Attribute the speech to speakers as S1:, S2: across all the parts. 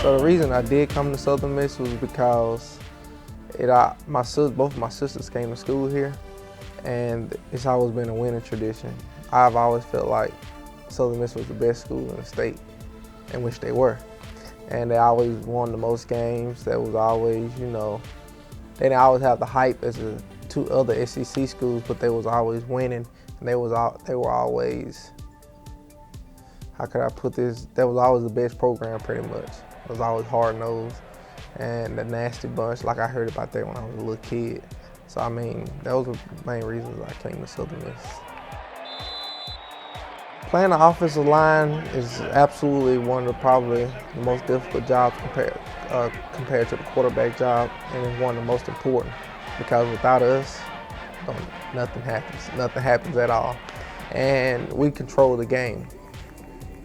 S1: So the reason I did come to Southern Miss was because both of my sisters came to school here, and it's always been a winning tradition. I've always felt like Southern Miss was the best school in the state, in which they were. And they always won the most games. There was always, they didn't always have the hype as the two other SEC schools, but they was always winning. And they were always, how could I put this? That was always the best program pretty much. It was always hard-nosed and the nasty bunch, like I heard about that when I was a little kid. So I mean, those were the main reasons I came to Southern Miss. Playing the offensive line is absolutely one of probably the most difficult jobs compared to the quarterback job, and it's one of the most important because without us, nothing happens. Nothing happens at all, and we control the game.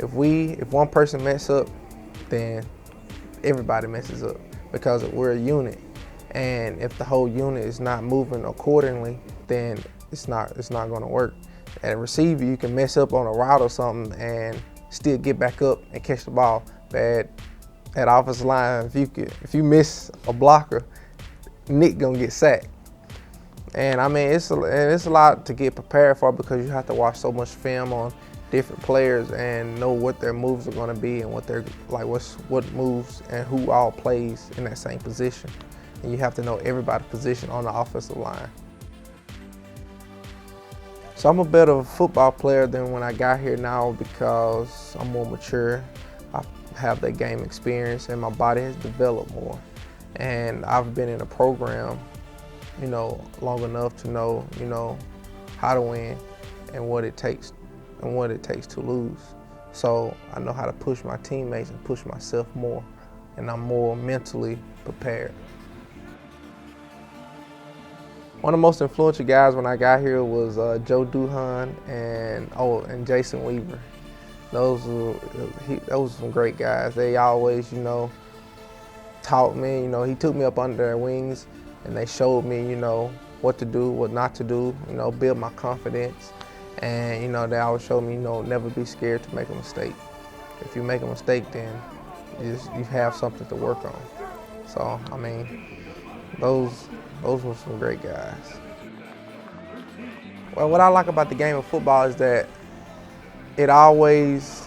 S1: If one person messes up, then everybody messes up because we're a unit, and if the whole unit is not moving accordingly, then it's not going to work. At a receiver, you can mess up on a route or something and still get back up and catch the ball. But at offensive line, if you miss a blocker, Nick gonna get sacked. And I mean, it's a lot to get prepared for because you have to watch so much film on different players and know what their moves are going to be and what moves and who all plays in that same position. And you have to know everybody's position on the offensive line. So I'm a better football player than when I got here now because I'm more mature. I have that game experience and my body has developed more. And I've been in a program, long enough to know, how to win and what it takes to lose. So I know how to push my teammates and push myself more, and I'm more mentally prepared. One of the most influential guys when I got here was Joe Duhan and Jason Weaver. Those were some great guys. They always, taught me. He took me up under their wings, and they showed me, what to do, what not to do. Build my confidence, and they always showed me, never be scared to make a mistake. If you make a mistake, then you have something to work on. So I mean, those were some great guys. Well, what I like about the game of football is that it always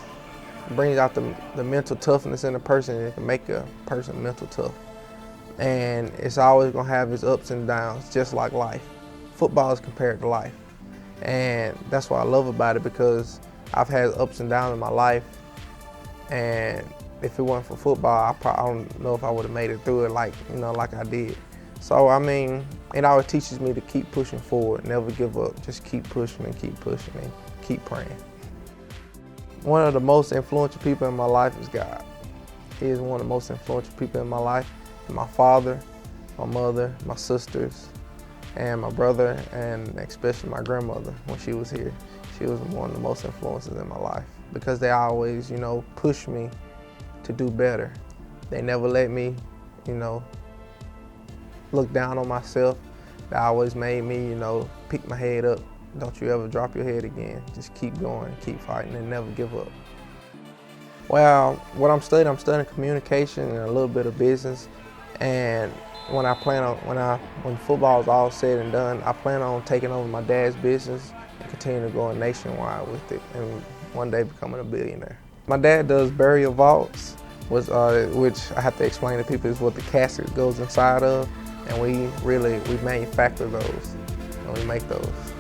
S1: brings out the mental toughness in a person, and it can make a person mental tough. And it's always gonna have its ups and downs, just like life. Football is compared to life. And that's what I love about it, because I've had ups and downs in my life, and if it wasn't for football, I don't know if I would have made it through it like I did. So I mean, it always teaches me to keep pushing forward, never give up, just keep pushing and keep praying. One of the most influential people in my life is God. He is one of the most influential people in my life. My father, my mother, my sisters, and my brother, and especially my grandmother when she was here. She was one of the most influences in my life because they always, pushed me to do better. They never let me, look down on myself. They always made me, pick my head up. Don't you ever drop your head again. Just keep going, keep fighting, and never give up. Well, what I'm studying communication and a little bit of business. And when football is all said and done, I plan on taking over my dad's business and continuing to go nationwide with it, and one day becoming a billionaire. My dad does burial vaults, which I have to explain to people is what the casket goes inside of, and we manufacture those and we make those.